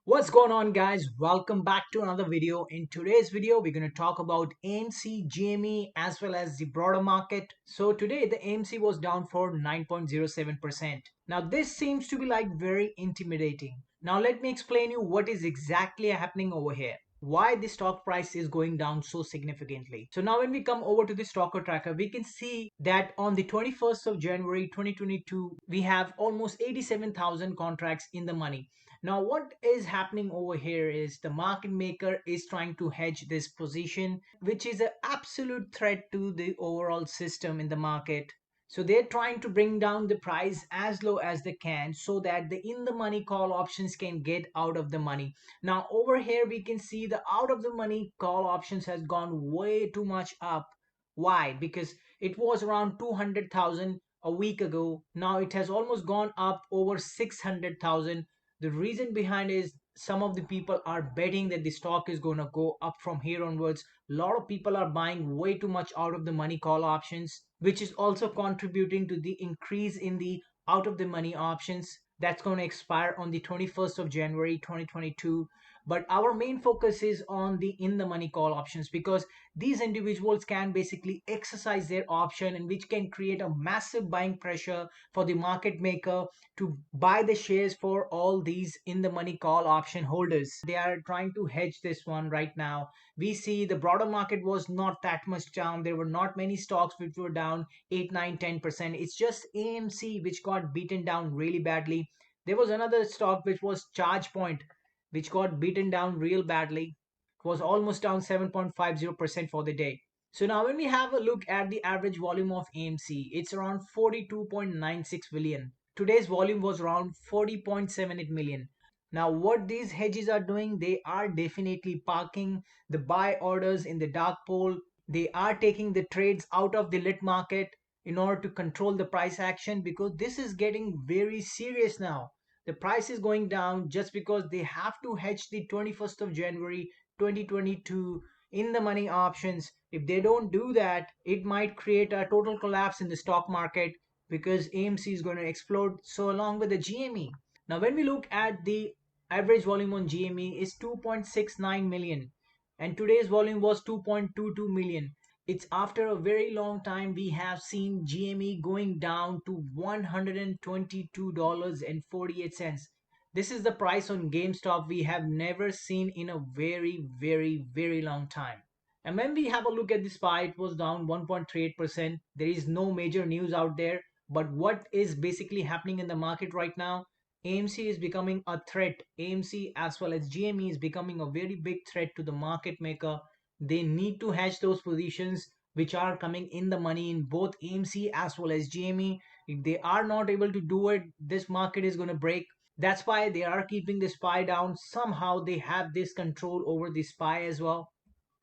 What's going on, guys? Welcome back to another video. In today's video we're going to talk about AMC, GME as well as the broader market. So today the AMC was down for 9.07%. Now this seems to be like very intimidating. Now let me explain you what is exactly happening over here, why the stock price is going down so significantly. So now when we come over to the stocker tracker, we can see that on the 21st of January 2022 we have almost 87,000 contracts in the money. Now, what is happening over here is the market maker is trying to hedge this position, which is an absolute threat to the overall system in the market. So they're trying to bring down the price as low as they can so that the in the money call options can get out of the money. Now over here we can see the out of the money call options has gone way too much up. Why? Because it was around 200,000 a week ago. Now it has almost gone up over 600,000. The reason behind is some of the people are betting that the stock is going to go up from here onwards. A lot of people are buying way too much out of the money call options, which is also contributing to the increase in the out of the money options that's going to expire on the 21st of January 2022. But our main focus is on the in the money call options, because these individuals can basically exercise their option, and which can create a massive buying pressure for the market maker to buy the shares for all these in the money call option holders. They are trying to hedge this one right now. We see the broader market was not that much down. There were not many stocks which were down 8, 9, 10%. It's just AMC which got beaten down really badly. There was another stock which was Charge Point, which got beaten down real badly. It was almost down 7.50% for the day. So now when we have a look at the average volume of AMC, it's around 42.96 billion. Today's volume was around 40.78 million. Now what these hedges are doing, they are definitely parking the buy orders in the dark pool. They are taking the trades out of the lit market in order to control the price action, because this is getting very serious now. The price is going down just because they have to hedge the 21st of January 2022 in the money options. If they don't do that, it might create a total collapse in the stock market, because AMC is going to explode, so along with the GME. Now when we look at the average volume on GME is 2.69 million, and today's volume was 2.22 million. It's after a very long time we have seen GME going down to $122.48. This is the price on GameStop we have never seen in a very, very, very long time. And when we have a look at the SPY, it was down 1.38%. There is no major news out there. But what is basically happening in the market right now, AMC is becoming a threat. AMC as well as GME is becoming a very big threat to the market maker. They need to hedge those positions which are coming in the money in both AMC as well as GME. If they are not able to do it, this market is going to break. That's why they are keeping the SPY down. Somehow they have this control over the SPY as well.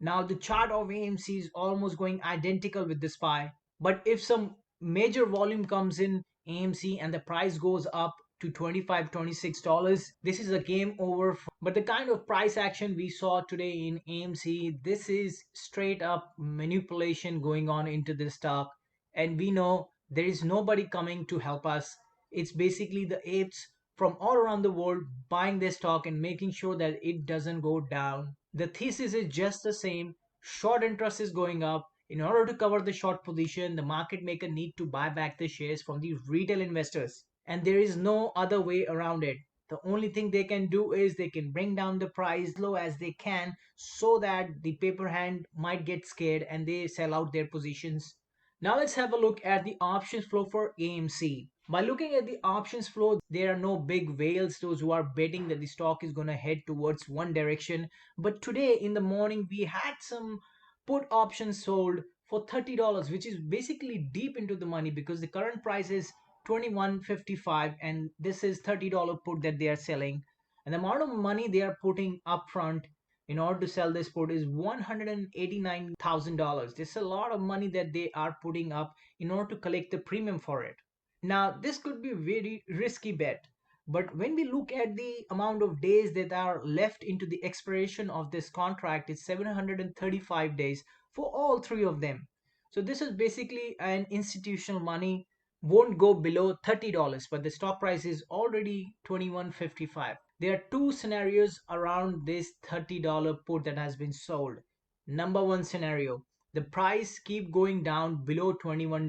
Now the chart of AMC is almost going identical with the SPY. But if some major volume comes in AMC and the price goes up to $25, $26, this is a game over. But the kind of price action we saw today in AMC, this is straight up manipulation going on into the stock. And we know there is nobody coming to help us. It's basically the apes from all around the world buying this stock and making sure that it doesn't go down. The thesis is just the same. Short interest is going up. In order to cover the short position, the market maker need to buy back the shares from the retail investors. And there is no other way around it. The only thing they can do is they can bring down the price low as they can, so that the paper hand might get scared and they sell out their positions. Now let's have a look at the options flow for AMC. By looking at the options flow, there are no big whales, those who are betting that the stock is going to head towards one direction. But today in the morning, we had some put options sold for $30, which is basically deep into the money, because the current price is 21.55 and this is $30 put that they are selling. And the amount of money they are putting upfront in order to sell this put is $189,000. This is a lot of money that they are putting up in order to collect the premium for it. Now, this could be a very risky bet, but when we look at the amount of days that are left into the expiration of this contract, it's 735 days for all three of them. So this is basically an institutional money, won't go below $30, but the stock price is already 21.55. There are two scenarios around this $30 put that has been sold. Number one scenario, the price keep going down below $21,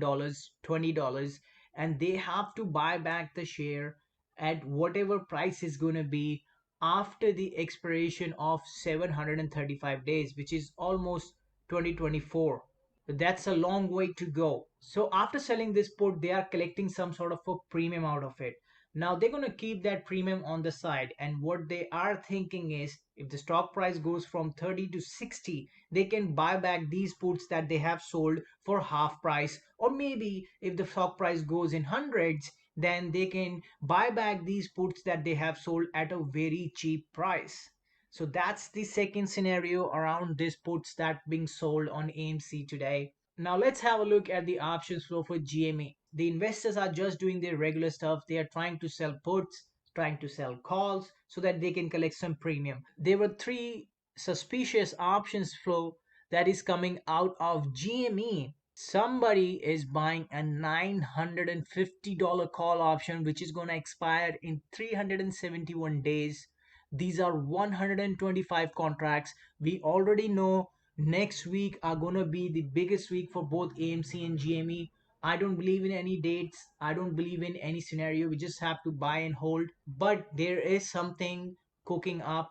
$20, and they have to buy back the share at whatever price is going to be after the expiration of 735 days, which is almost 2024. That's a long way to go. So after selling this put, they are collecting some sort of a premium out of it. Now they're going to keep that premium on the side, and what they are thinking is if the stock price goes from 30 to 60, they can buy back these puts that they have sold for half price, or maybe if the stock price goes in hundreds, then they can buy back these puts that they have sold at a very cheap price. So that's the second scenario around these puts that being sold on AMC today. Now let's have a look at the options flow for GME. The investors are just doing their regular stuff. They are trying to sell puts, trying to sell calls so that they can collect some premium. There were three suspicious options flow that is coming out of GME. Somebody is buying a $950 call option which is going to expire in 371 days. These are 125 contracts. We already know next week are gonna be the biggest week for both AMC and GME. I don't believe in any dates. I don't believe in any scenario. We just have to buy and hold. But there is something cooking up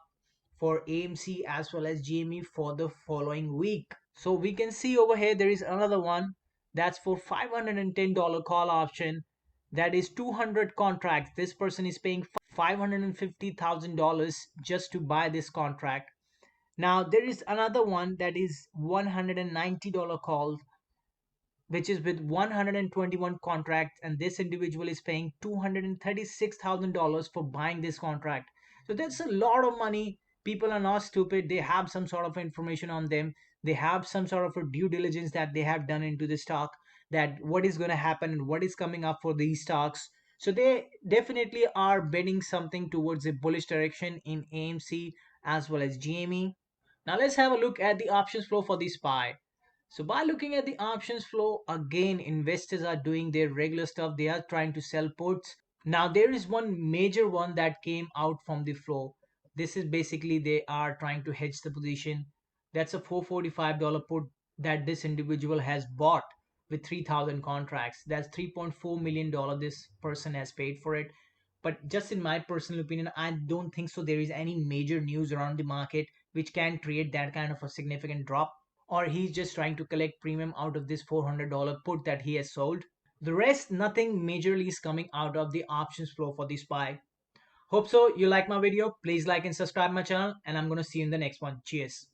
for AMC as well as GME for the following week. So we can see over here there is another one that's for $510 call option. That is 200 contracts. This person is paying $550,000 just to buy this contract. Now there is another one that is $190 call, which is with 121 contracts, and this individual is paying $236,000 for buying this contract. So that's a lot of money. People are not stupid. They have some sort of information on them. They have some sort of a due diligence that they have done into the stock, that what is going to happen and what is coming up for these stocks. So they definitely are betting something towards a bullish direction in AMC as well as GME. Now let's have a look at the options flow for the SPY. So by looking at the options flow, again, investors are doing their regular stuff. They are trying to sell puts. Now there is one major one that came out from the flow. This is basically they are trying to hedge the position. That's a $445 put that this individual has bought with 3,000 contracts. That's $3.4 million this person has paid for it. But just in my personal opinion, I don't think so there is any major news around the market which can create that kind of a significant drop, or he's just trying to collect premium out of this $400 put that he has sold. The rest, nothing majorly is coming out of the options flow for the SPY. Hope so you like my video. Please like and subscribe my channel, and I'm gonna see you in the next one. Cheers.